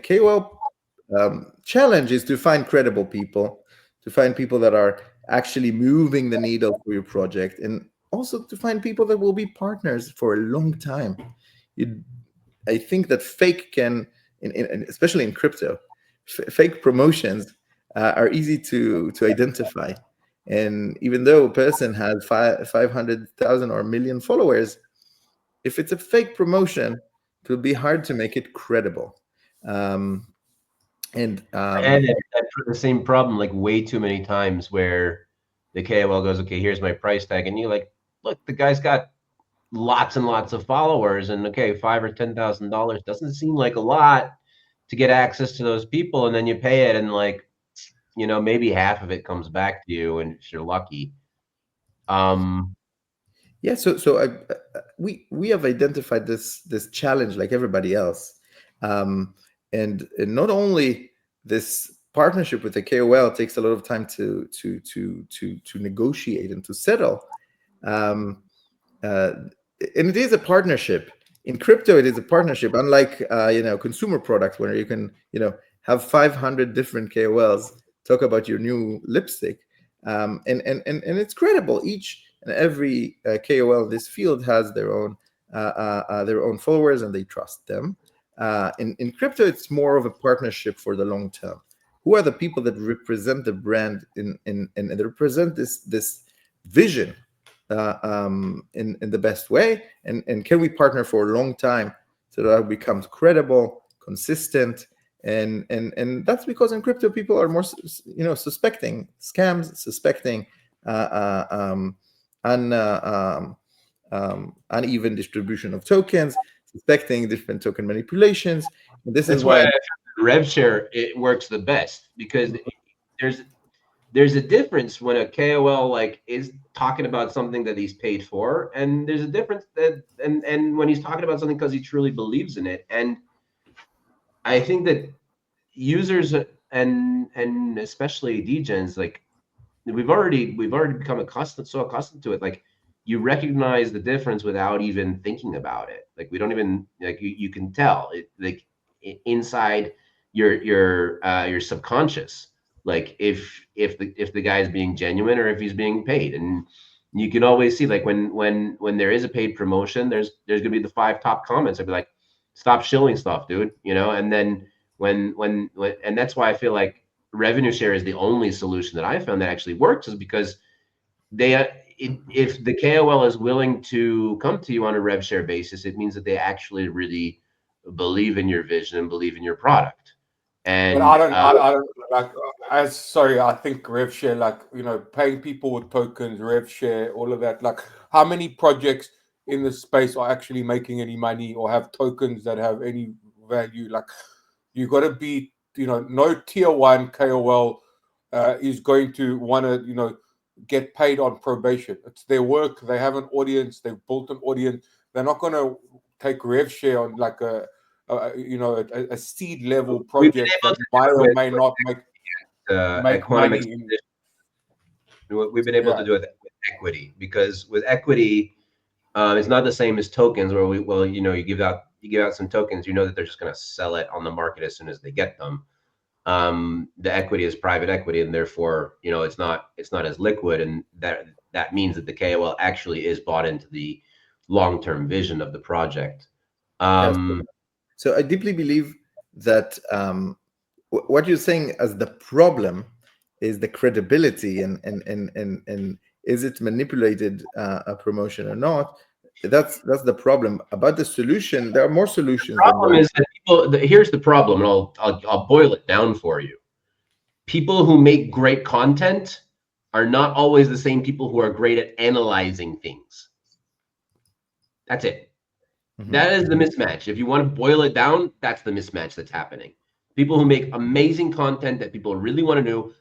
KOL challenge is to find credible people, to find people that are actually moving the needle for your project, and also to find people that will be partners for a long time. I think that fake especially in crypto, fake promotions are easy to identify. And even though a person has 500,000 or a million followers, if it's a fake promotion, it will be hard to make it credible. I had the same problem like way too many times, where the KOL goes, okay, here's my price tag, and you're like, look, the guy's got lots and lots of followers, and okay, $5,000 or $10,000 doesn't seem like a lot to get access to those people, and then you pay it, and like, you know, maybe half of it comes back to you, and if you're lucky. Yeah, so we have identified this challenge like everybody else, and not only this partnership with the KOL takes a lot of time to negotiate and to settle, and it is a partnership. In crypto, it is a partnership, unlike consumer products where you can have 500 different KOLs talk about your new lipstick, and it's credible. Each and every KOL in this field has their own followers, and they trust them. In crypto, it's more of a partnership for the long term. Who are the people that represent the brand and they represent this vision in the best way? And can we partner for a long time so that it becomes credible, consistent? And that's because in crypto, people are more suspecting scams, suspecting uneven distribution of tokens, suspecting different token manipulations. And this That's is why rev share, it works the best, because there's a difference when a KOL like is talking about something that he's paid for, and there's a difference that and when he's talking about something because he truly believes in it. And I think that users and especially degens, like we've already become accustomed to it. Like you recognize the difference without even thinking about it. Like we don't even like you can tell it like inside your subconscious, like if the guy is being genuine or if he's being paid. And you can always see, like when there is a paid promotion, there's gonna be the 5 top comments. I'd be like, stop shilling stuff, dude, and then when and that's why I feel like revenue share is the only solution that I found that actually works, is because if the KOL is willing to come to you on a rev share basis, it means that they actually really believe in your vision and believe in your product. And but I don't like. Sorry, I think rev share, like paying people with tokens, rev share, all of that. Like, how many projects in this space are actually making any money or have tokens that have any value? Like, you got to be, no tier 1 KOL is going to want to, get paid on probation. It's their work. They have an audience. They've built an audience. They're not going to take rev share on like a seed level project that may or may not make money. We've been able to do it with equity, because with equity, it's not the same as tokens where you give out some tokens, that they're just going to sell it on the market as soon as they get them. The equity is private equity, and therefore, it's not as liquid, and that means that the KOL actually is bought into the long-term vision of the project. So I deeply believe that what you're saying as the problem is the credibility and is it manipulated a promotion or not. That's the problem. About the solution, there are more solutions. The problem is that here's the problem, and I'll boil it down for you. People who make great content are not always the same people who are great at analyzing things. That's it. Mm-hmm. That is the mismatch. If you want to boil it down, that's the mismatch that's happening. People who make amazing content that people really want to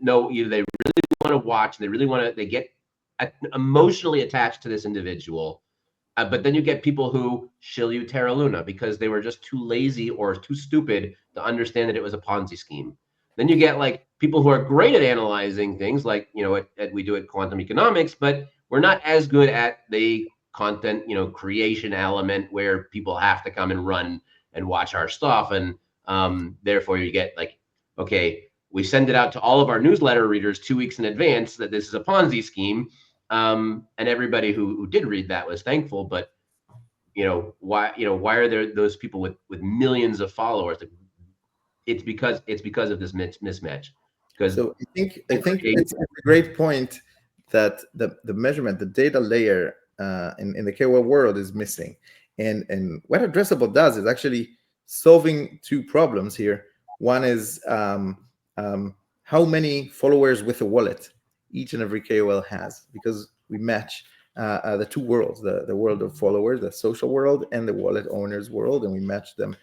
know, either they really want to watch, they get emotionally attached to this individual. But then you get people who shill you Terra Luna because they were just too lazy or too stupid to understand that it was a Ponzi scheme. Then you get like people who are great at analyzing things, like we do at Quantum Economics, but we're not as good at the content creation element where people have to come and run and watch our stuff. And therefore you get like, okay, we send it out to all of our newsletter readers 2 weeks in advance that this is a Ponzi scheme. And everybody who did read that was thankful, but why are there those people with millions of followers? It's because of this mismatch. So I think it's a great point that the measurement, the data layer in the KOL world is missing, and what Addressable does is actually solving 2 problems here. One is how many followers with a wallet each and every KOL has, because we match the two worlds, the world of followers, the social world, and the wallet owners world, and we match them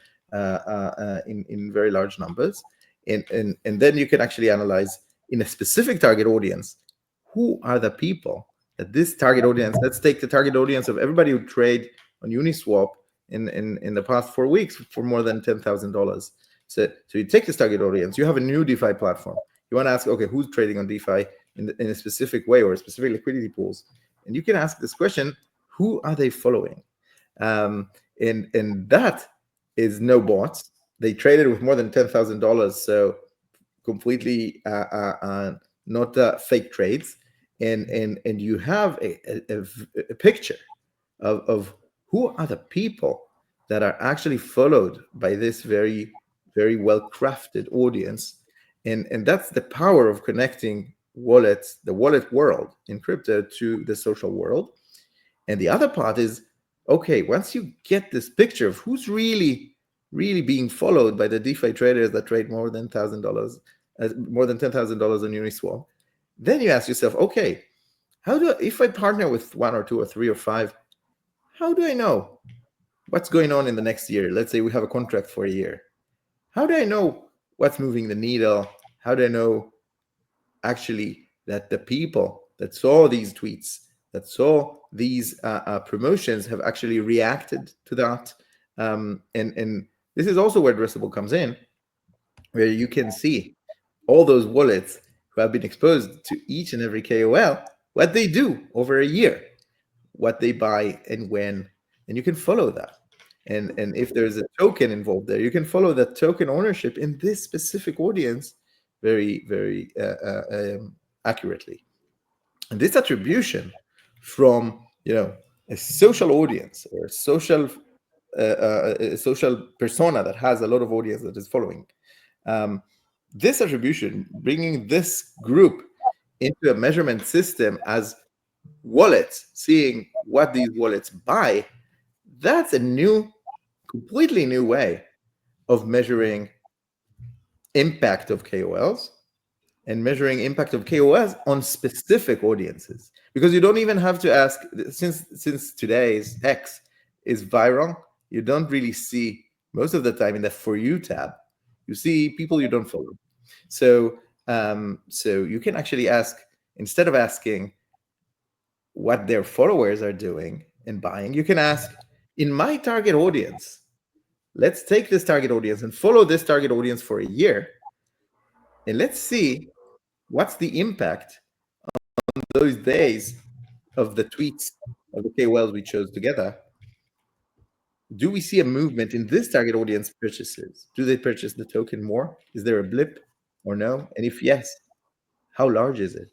in very large numbers. And then you can actually analyze in a specific target audience, who are the people that this target audience, let's take the target audience of everybody who trade on Uniswap in the past 4 weeks for more than $10,000. So you take this target audience, you have a new DeFi platform. You want to ask, okay, who's trading on DeFi in a specific way or specific liquidity pools? And you can ask this question, who are they following? And that is no bots. They traded with more than $10,000, so completely not fake trades. And you have a picture of who are the people that are actually followed by this very, very well-crafted audience. And that's the power of connecting wallets, the wallet world in crypto, to the social world. And the other part is, okay, once you get this picture of who's really being followed by the DeFi traders that trade more than $1,000, more than $10,000 on Uniswap, then you ask yourself, okay, if I partner with 1 or 2 or 3 or 5, how do I know what's going on in the next year? Let's say we have a contract for a year. How do I know what's moving the needle? How do I know actually that the people that saw these tweets, that saw these promotions, have actually reacted to that? And this is also where Addressable comes in, where you can see all those wallets who have been exposed to each and every KOL, what they do over a year, what they buy and when, and you can follow that. And if there's a token involved there, you can follow that token ownership in this specific audience very, very accurately. And this attribution from a social audience or a social persona that has a lot of audience that is following, this attribution, bringing this group into a measurement system as wallets, seeing what these wallets buy, that's a completely new way of measuring impact of KOLs and measuring impact of KOLs on specific audiences. Because you don't even have to ask, since today's X is viral, you don't really see, most of the time in the For You tab, you see people you don't follow. So you can actually ask, instead of asking what their followers are doing and buying, you can ask, in my target audience, let's take this target audience and follow this target audience for a year, and let's see what's the impact on those days of the tweets of the KOLs we chose together. Do we see a movement in this target audience purchases? Do they purchase the token more? Is there a blip or no? And if yes, how large is it?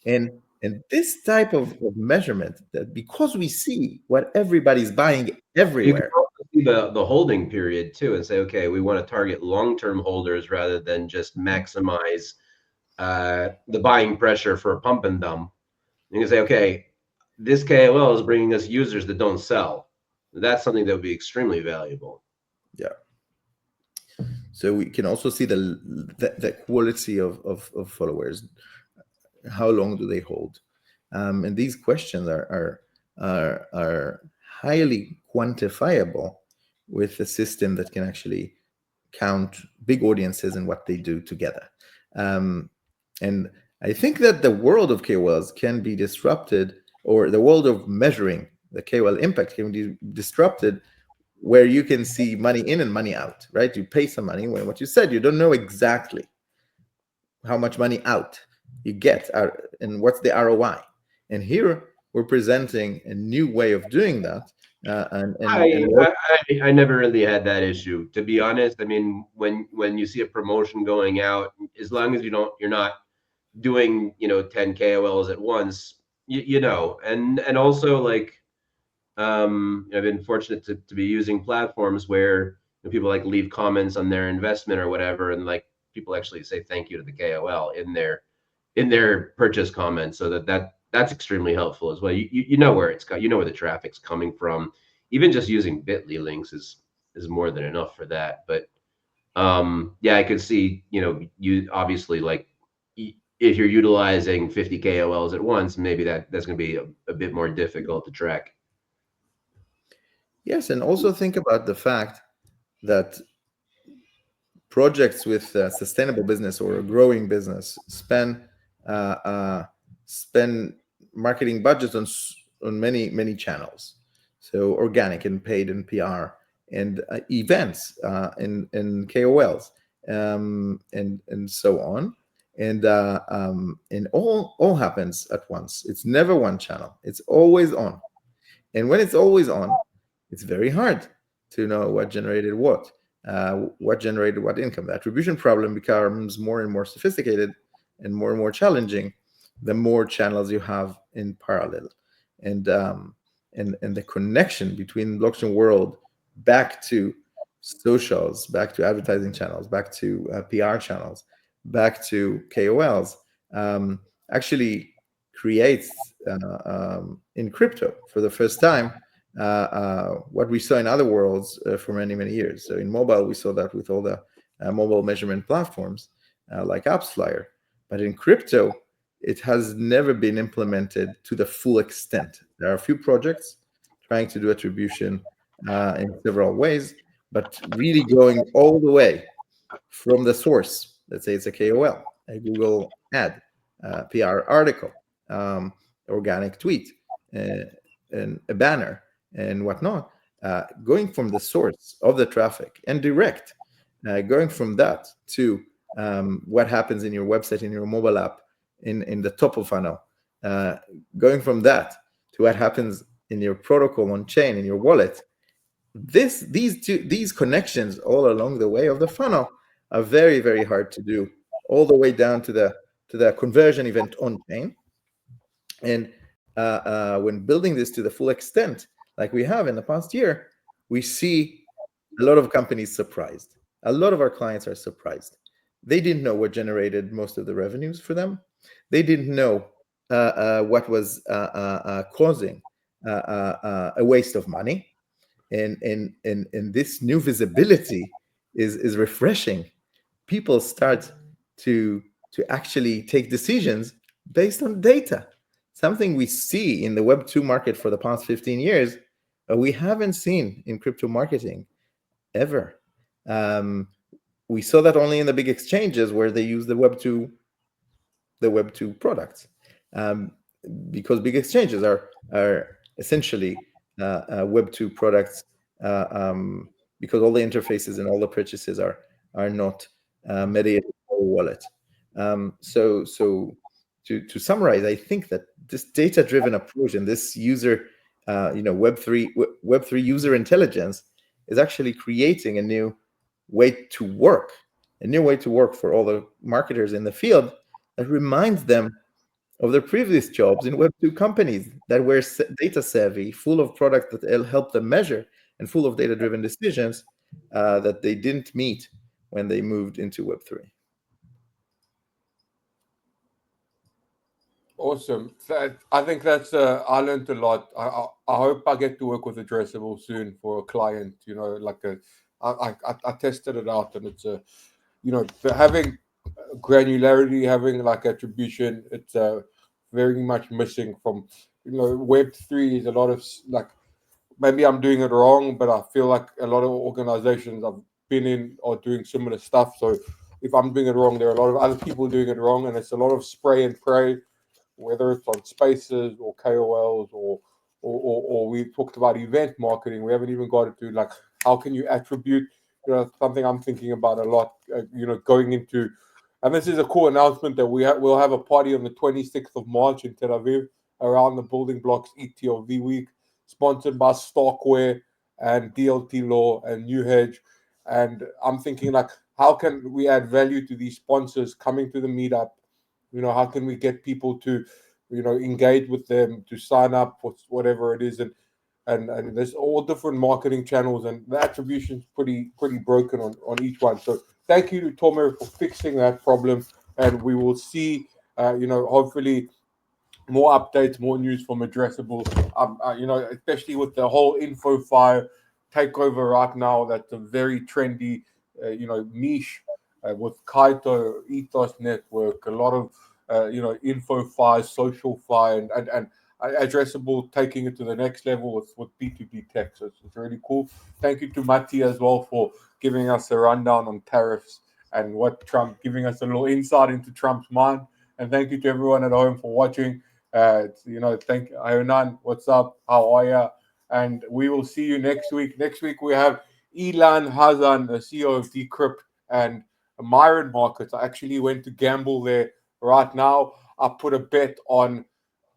And this type of measurement, that because we see what everybody's buying everywhere. You can also see the holding period too, and say, okay, we want to target long-term holders rather than just maximize the buying pressure for a pump and dump. You can say, okay, this KOL is bringing us users that don't sell. That's something that would be extremely valuable. Yeah. So we can also see the quality of followers. How long do they hold? And these questions are highly quantifiable with a system that can actually count big audiences and what they do together. And I think that the world of KOLs can be disrupted, or the world of measuring the KOL impact can be disrupted, where you can see money in and money out, right? You pay some money, when what you said, you don't know exactly how much money out you get and what's the ROI. And here we're presenting a new way of doing that. I never really had that issue, to be honest. I mean, when you see a promotion going out, as long as you're not doing 10 KOLs at once, and also, like, I've been fortunate to be using platforms where people like leave comments on their investment or whatever, and like people actually say thank you to the KOL in their purchase comments, so that's extremely helpful as well. You know where where the traffic's coming from. Even just using Bitly links is more than enough for that. But yeah, I could see you obviously, like, if you're utilizing 50 KOLs at once, maybe that's going to be a bit more difficult to track. Yes, and also think about the fact that projects with sustainable business or a growing business spend marketing budgets on many channels, so organic and paid and PR and events and KOLs and so on, and all happens at once. It's never one channel. It's always on, and when it's always on, it's very hard to know what generated what income. The attribution problem becomes more and more sophisticated and more challenging the more channels you have in parallel. And the connection between blockchain world back to socials, back to advertising channels, back to PR channels, back to KOLs, actually creates in crypto for the first time what we saw in other worlds for many years. So in mobile, we saw that with all the mobile measurement platforms like AppsFlyer. But in crypto, it has never been implemented to the full extent. There are a few projects trying to do attribution in several ways, but really going all the way from the source. Let's say it's a KOL, a Google ad, PR article, organic tweet, and a banner, and whatnot, going from the source of the traffic and direct, going from that to what happens in your website, in your mobile app, in the top of funnel, going from that to what happens in your protocol on chain, in your wallet. These connections all along the way of the funnel are very hard to do, all the way down to the conversion event on chain. And when building this to the full extent, like we have in the past year, we see a lot of companies surprised. A lot of our clients are surprised. They didn't know what generated most of the revenues for them. They didn't know what was causing a waste of money. And this new visibility is refreshing. People start to actually take decisions based on data. Something we see in the Web2 market for the past 15 years, we haven't seen in crypto marketing ever. We saw that only in the big exchanges where they use the Web2 products, because big exchanges are essentially Web2 products, because all the interfaces and all the purchases are not mediated by a wallet. So to summarize, I think that this data-driven approach and this user, Web3 user intelligence is actually creating a new way to work for all the marketers in the field, that reminds them of their previous jobs in Web2 companies that were data savvy, full of products that help them measure, and full of data-driven decisions that they didn't meet when they moved into Web3. Awesome. I think that's I learned a lot. I hope I get to work with Addressable soon for a client. I tested it out, and it's having granularity, having like attribution, it's very much missing from Web3 is a lot of like, maybe I'm doing it wrong, but I feel like a lot of organizations I've been in are doing similar stuff. So if I'm doing it wrong, there are a lot of other people doing it wrong, and it's a lot of spray and pray, whether it's on spaces or KOLs or we talked about event marketing. We haven't even got into like, how can you attribute, something I'm thinking about a lot, going into, and this is a cool announcement that we'll have a party on the 26th of March in Tel Aviv around the Building Blocks ETLV week, sponsored by Starkware and DLT Law and New Hedge. And I'm thinking like, how can we add value to these sponsors coming to the meetup? How can we get people to, engage with them, to sign up for whatever it is, and there's all different marketing channels, and the attribution's pretty broken on each one. So thank you to Tomer for fixing that problem, and we will see, hopefully more updates, more news from Addressable. Especially with the whole InfoFire takeover right now, that's a very trendy, niche with Kaito Ethos Network. A lot of InfoFi, SocialFi, and Addressable taking it to the next level with B2B tech. So it's really cool. Thank you to Matti as well for giving us a rundown on tariffs and what Trump, giving us a little insight into Trump's mind. And thank you to everyone at home for watching. Thank Ionan, what's up? How are you? And we will see you next week. Next week we have Ilan Hazan, the CEO of Decrypt, and Myron Markets. I actually went to gamble there right now. I put a bet on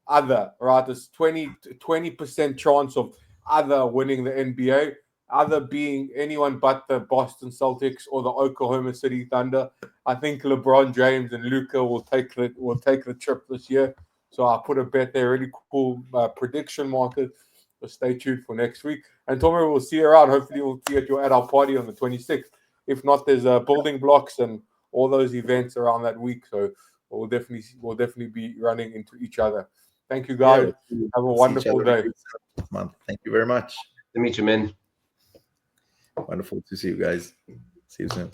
other, right? There's 20% chance of other winning the NBA, other being anyone but the Boston Celtics or the Oklahoma City Thunder. I think LeBron James and Luka will take the trip this year. So I put a bet there. Really cool prediction market. So stay tuned for next week. And Tomer, we'll see you around. Hopefully, we'll see you at our party on the 26th. If not, there's building blocks and all those events around that week. So we'll definitely be running into each other. Thank you, guys. Have a wonderful day. Thank you very much. To meet you, man. Wonderful to see you guys. See you soon.